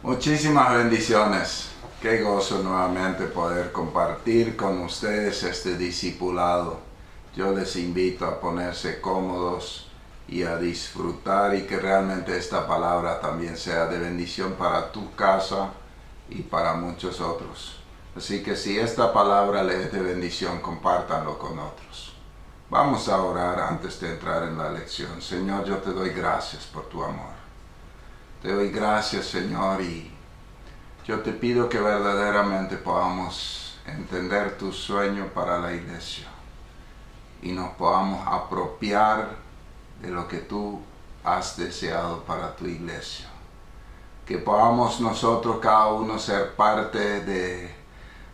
Muchísimas bendiciones. Qué gozo nuevamente poder compartir con ustedes este discipulado. Yo les invito a ponerse cómodos y a disfrutar, y que realmente esta palabra también sea de bendición para tu casa y para muchos otros. Así que si esta palabra les es de bendición, compártanlo con otros. Vamos a orar antes de entrar en la lección. Señor, yo te doy gracias por tu amor. Te doy gracias, Señor, y yo te pido que verdaderamente podamos entender tu sueño para la iglesia y nos podamos apropiar de lo que tú has deseado para tu iglesia. Que podamos nosotros, cada uno, ser parte de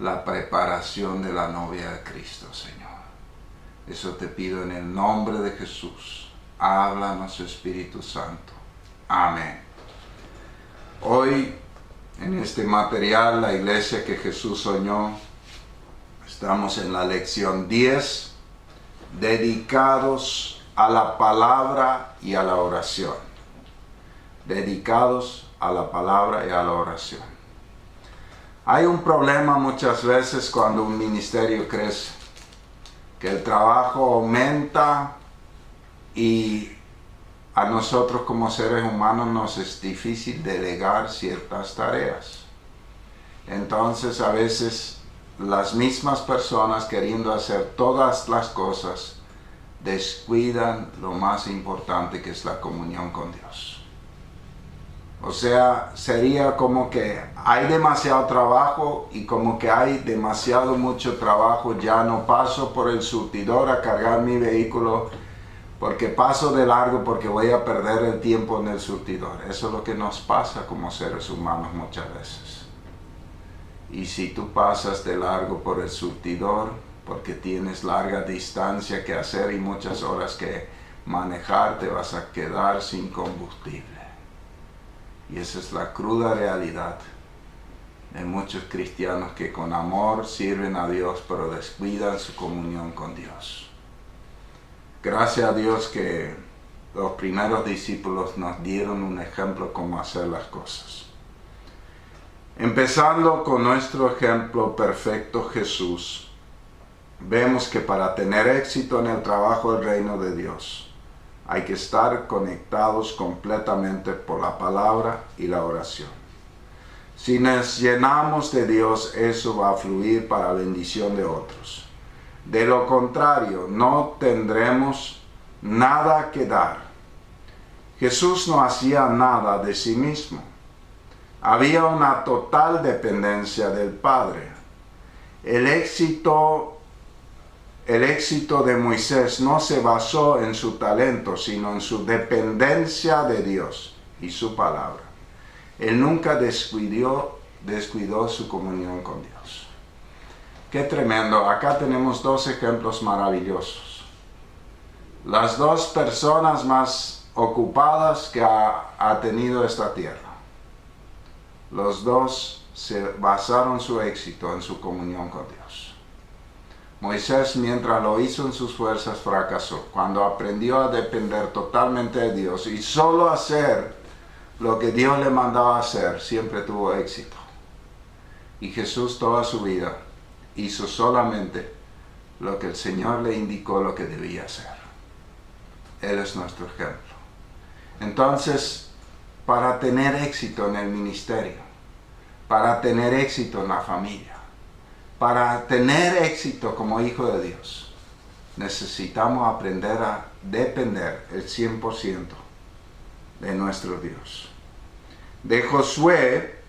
la preparación de la novia de Cristo, Señor. Eso te pido en el nombre de Jesús. Háblanos, Espíritu Santo. Amén. Hoy, en este material, la iglesia que Jesús soñó, estamos en la lección 10, dedicados a la palabra y a la oración. Dedicados a la palabra y a la oración. Hay un problema muchas veces cuando un ministerio crece, que el trabajo aumenta y a nosotros como seres humanos nos es difícil delegar ciertas tareas. Entonces a veces las mismas personas, queriendo hacer todas las cosas, descuidan lo más importante, que es la comunión con Dios. O sea, sería como que hay demasiado trabajo, y como que hay mucho trabajo, ya no paso por el surtidor a cargar mi vehículo, porque paso de largo porque voy a perder el tiempo en el surtidor. Eso es lo que nos pasa como seres humanos muchas veces. Y si tú pasas de largo por el surtidor porque tienes larga distancia que hacer y muchas horas que manejar, te vas a quedar sin combustible. Y esa es la cruda realidad de muchos cristianos que con amor sirven a Dios, pero descuidan su comunión con Dios. Gracias a Dios que los primeros discípulos nos dieron un ejemplo cómo hacer las cosas. Empezando con nuestro ejemplo perfecto, Jesús, vemos que para tener éxito en el trabajo del reino de Dios, hay que estar conectados completamente por la palabra y la oración. Si nos llenamos de Dios, eso va a fluir para bendición de otros. De lo contrario, no tendremos nada que dar. Jesús no hacía nada de sí mismo. Había una total dependencia del Padre. El éxito de Moisés no se basó en su talento, sino en su dependencia de Dios y su palabra. Él nunca descuidó su comunión con Dios. Qué tremendo. Acá tenemos dos ejemplos maravillosos. Las dos personas más ocupadas que ha tenido esta tierra. Los dos se basaron su éxito en su comunión con Dios. Moisés, mientras lo hizo en sus fuerzas, fracasó. Cuando aprendió a depender totalmente de Dios y solo hacer lo que Dios le mandaba hacer, siempre tuvo éxito. Y Jesús toda su vida hizo solamente lo que el Señor le indicó lo que debía hacer. Él es nuestro ejemplo. Entonces, para tener éxito en el ministerio, para tener éxito en la familia, para tener éxito como hijo de Dios, necesitamos aprender a depender el 100% de nuestro Dios. De Josué,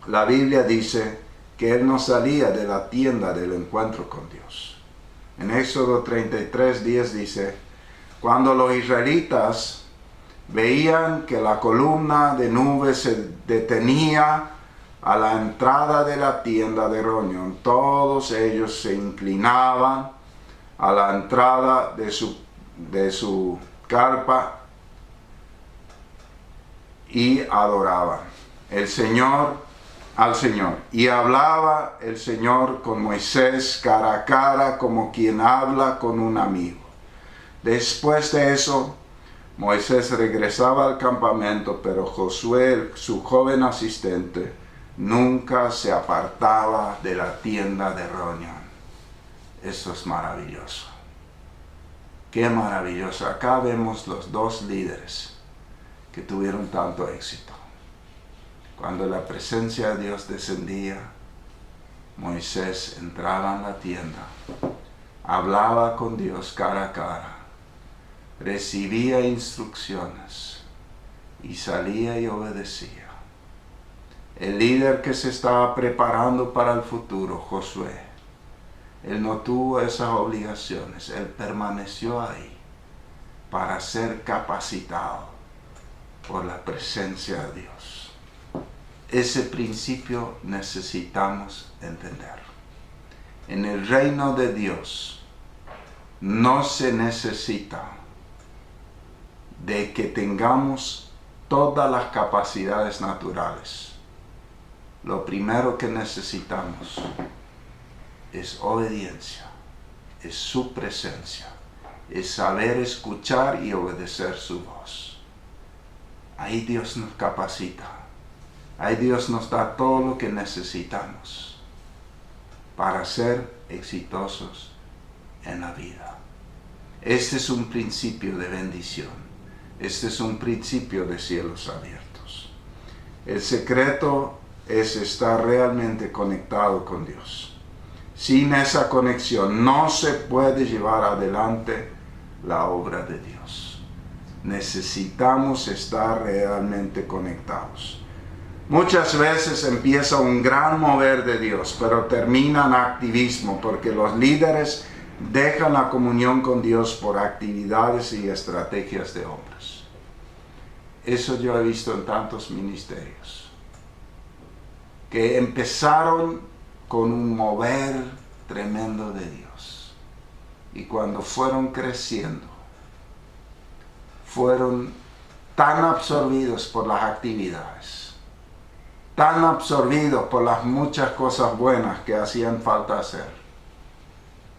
la Biblia dice que él no salía de la tienda del encuentro con Dios. En Éxodo 33:10 dice: cuando los israelitas veían que la columna de nube se detenía a la entrada de la tienda de reunión, todos ellos se inclinaban a la entrada de su carpa y adoraban. El Señor al Señor. Y hablaba el Señor con Moisés cara a cara, como quien habla con un amigo. Después de eso, Moisés regresaba al campamento, pero Josué, su joven asistente, nunca se apartaba de la tienda de reunión. Eso es maravilloso. Qué maravilloso. Acá vemos los dos líderes que tuvieron tanto éxito. Cuando la presencia de Dios descendía, Moisés entraba en la tienda, hablaba con Dios cara a cara, recibía instrucciones y salía y obedecía. El líder que se estaba preparando para el futuro, Josué, él no tuvo esas obligaciones, él permaneció ahí para ser capacitado por la presencia de Dios. Ese principio necesitamos entender. En el reino de Dios no se necesita de que tengamos todas las capacidades naturales. Lo primero que necesitamos es obediencia, es su presencia, es saber escuchar y obedecer su voz. Ahí Dios nos capacita. Ahí Dios nos da todo lo que necesitamos para ser exitosos en la vida. Este es un principio de bendición. Este es un principio de cielos abiertos. El secreto es estar realmente conectado con Dios. Sin esa conexión no se puede llevar adelante la obra de Dios. Necesitamos estar realmente conectados. Muchas veces empieza un gran mover de Dios, pero termina en activismo, porque los líderes dejan la comunión con Dios por actividades y estrategias de hombres. Eso yo he visto en tantos ministerios, que empezaron con un mover tremendo de Dios. Y cuando fueron creciendo, fueron tan absorbidos por las actividades, tan absorbidos por las muchas cosas buenas que hacían falta hacer,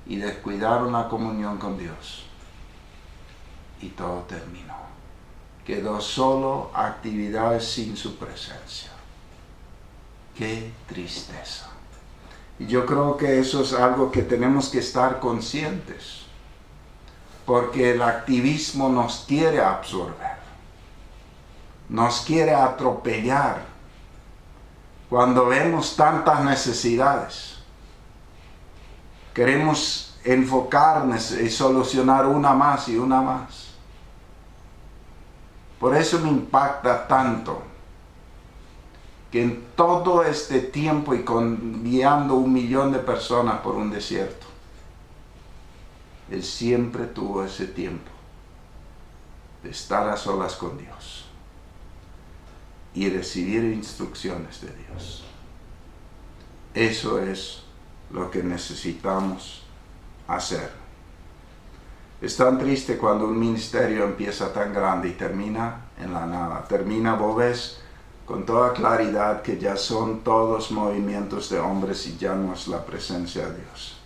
y descuidaron la comunión con Dios, y todo terminó. Quedó solo actividades sin su presencia. ¡Qué tristeza! Y yo creo que eso es algo que tenemos que estar conscientes, porque el activismo nos quiere absorber, nos quiere atropellar. Cuando vemos tantas necesidades, queremos enfocarnos y solucionar una más y una más. Por eso me impacta tanto que en todo este tiempo y guiando 1 millón de personas por un desierto, él siempre tuvo ese tiempo de estar a solas con Dios y recibir instrucciones de Dios. Eso es lo que necesitamos hacer. Es tan triste cuando un ministerio empieza tan grande y termina en la nada. Termina, vos ves con toda claridad que ya son todos movimientos de hombres y ya no es la presencia de Dios.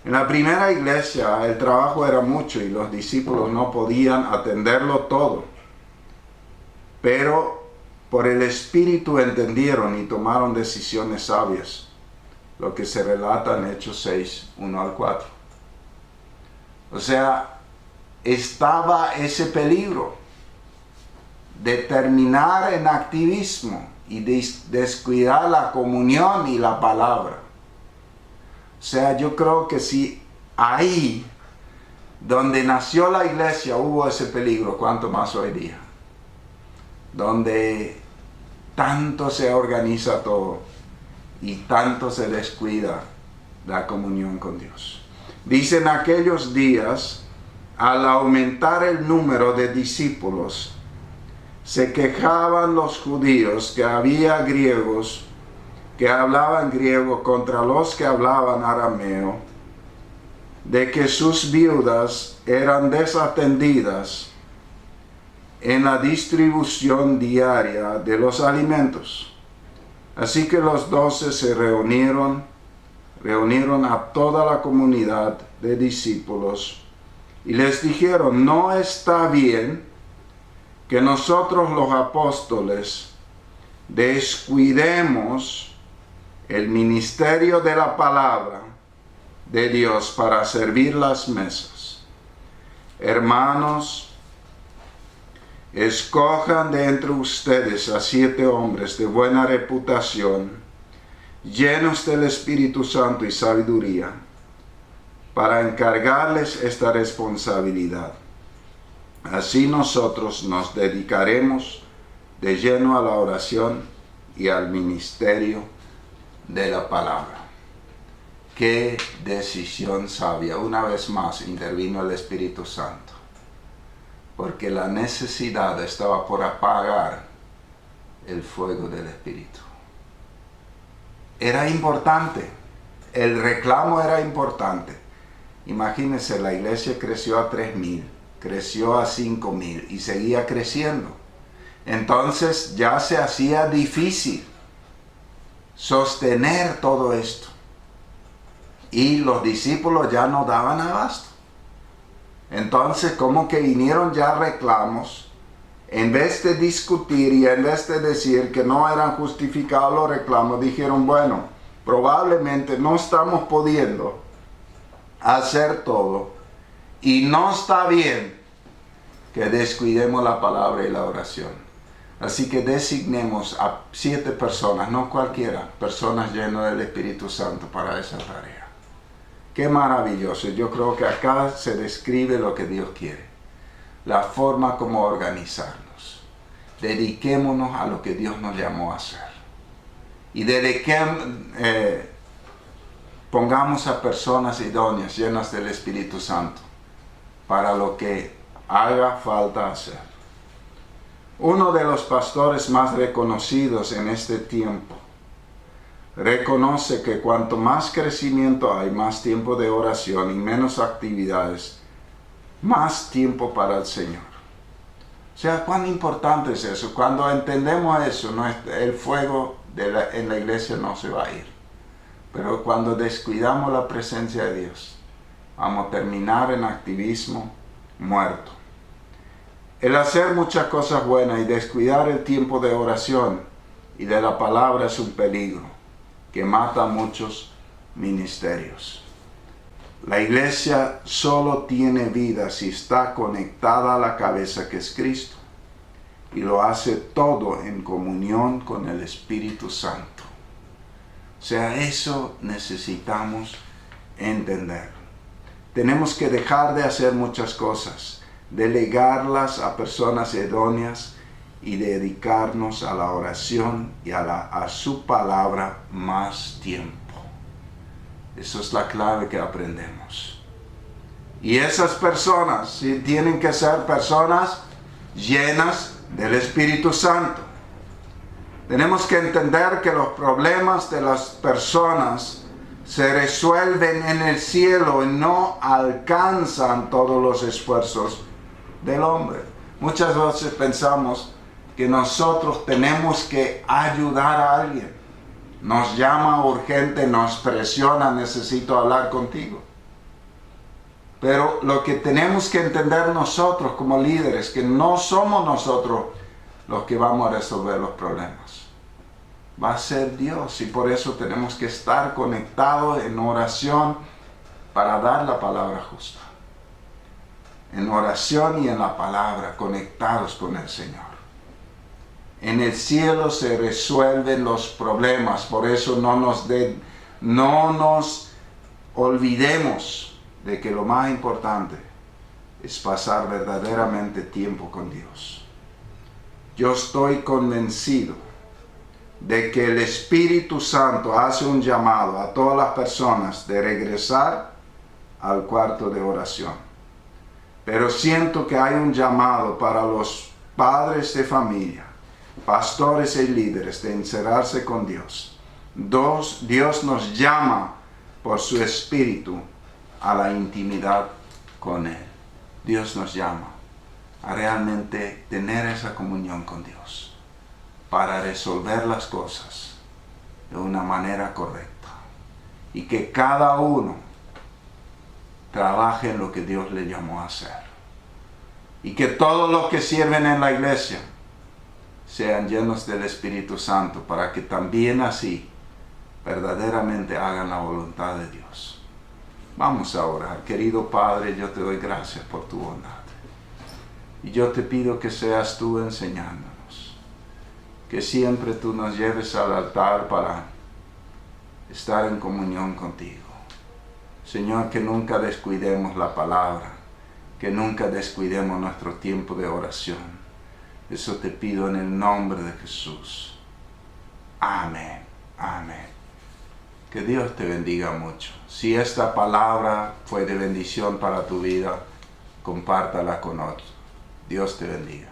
En la primera iglesia el trabajo era mucho y los discípulos no podían atenderlo todo. Pero por el Espíritu entendieron y tomaron decisiones sabias, lo que se relata en Hechos 6, 1 al 4. O sea, estaba ese peligro de terminar en activismo y descuidar la comunión y la palabra. O sea, yo creo que si ahí donde nació la iglesia hubo ese peligro, ¿cuánto más hoy día? Donde tanto se organiza todo y tanto se descuida la comunión con Dios. Dice, en aquellos días, al aumentar el número de discípulos, se quejaban los judíos que había griegos que hablaban griego contra los que hablaban arameo, de que sus viudas eran desatendidas en la distribución diaria de los alimentos. Así que los 12 se reunieron a toda la comunidad de discípulos y les dijeron: no está bien que nosotros los apóstoles descuidemos el ministerio de la palabra de Dios para servir las mesas. Hermanos, escojan de entre ustedes a 7 hombres de buena reputación, llenos del Espíritu Santo y sabiduría, para encargarles esta responsabilidad. Así nosotros nos dedicaremos de lleno a la oración y al ministerio de la palabra. Qué decisión sabia. Una vez más intervino el Espíritu Santo, porque la necesidad estaba por apagar el fuego del Espíritu. Era importante, el reclamo era importante. Imagínense, la iglesia creció a 3,000, creció a 5,000 y seguía creciendo. Entonces ya se hacía difícil sostener todo esto. Y los discípulos ya no daban abasto. Entonces, como que vinieron ya reclamos, en vez de discutir y en vez de decir que no eran justificados los reclamos, dijeron: bueno, probablemente no estamos pudiendo hacer todo y no está bien que descuidemos la palabra y la oración. Así que designemos a 7 personas, no cualquiera, personas llenas del Espíritu Santo para esa tarea. Qué maravilloso. Yo creo que acá se describe lo que Dios quiere, la forma como organizarnos. Dediquémonos a lo que Dios nos llamó a hacer. Y pongamos a personas idóneas, llenas del Espíritu Santo, para lo que haga falta hacer. Uno de los pastores más reconocidos en este tiempo reconoce que cuanto más crecimiento hay, más tiempo de oración y menos actividades, más tiempo para el Señor. O sea, ¿cuán importante es eso? Cuando entendemos eso, el fuego en la iglesia no se va a ir. Pero cuando descuidamos la presencia de Dios, vamos a terminar en activismo muerto. El hacer muchas cosas buenas y descuidar el tiempo de oración y de la palabra es un peligro que mata muchos ministerios. La iglesia solo tiene vida si está conectada a la cabeza, que es Cristo, y lo hace todo en comunión con el Espíritu Santo. O sea, eso necesitamos entender. Tenemos que dejar de hacer muchas cosas, delegarlas a personas idóneas y dedicarnos a la oración y a su palabra más tiempo. Esa es la clave que aprendemos. Y esas personas sí tienen que ser personas llenas del Espíritu Santo. Tenemos que entender que los problemas de las personas se resuelven en el cielo y no alcanzan todos los esfuerzos del hombre. Muchas veces pensamos que nosotros tenemos que ayudar a alguien. Nos llama urgente, nos presiona: necesito hablar contigo. Pero lo que tenemos que entender nosotros como líderes, que no somos nosotros los que vamos a resolver los problemas. Va a ser Dios, y por eso tenemos que estar conectados en oración para dar la palabra justa. En oración y en la palabra, conectados con el Señor. En el cielo se resuelven los problemas, por eso no nos olvidemos de que lo más importante es pasar verdaderamente tiempo con Dios. Yo estoy convencido de que el Espíritu Santo hace un llamado a todas las personas de regresar al cuarto de oración. Pero siento que hay un llamado para los padres de familia, pastores y líderes, de encerrarse con Dios. Dios nos llama por su Espíritu a la intimidad con Él. Dios nos llama a realmente tener esa comunión con Dios para resolver las cosas de una manera correcta. Y que cada uno trabaje en lo que Dios le llamó a hacer. Y que todos los que sirven en la iglesia sean llenos del Espíritu Santo, para que también así verdaderamente hagan la voluntad de Dios. Vamos a orar. Querido Padre, yo te doy gracias por tu bondad. Y yo te pido que seas tú enseñándonos, que siempre tú nos lleves al altar para estar en comunión contigo. Señor, que nunca descuidemos la palabra, que nunca descuidemos nuestro tiempo de oración. Eso te pido en el nombre de Jesús. Amén. Amén. Que Dios te bendiga mucho. Si esta palabra fue de bendición para tu vida, compártala con otros. Dios te bendiga.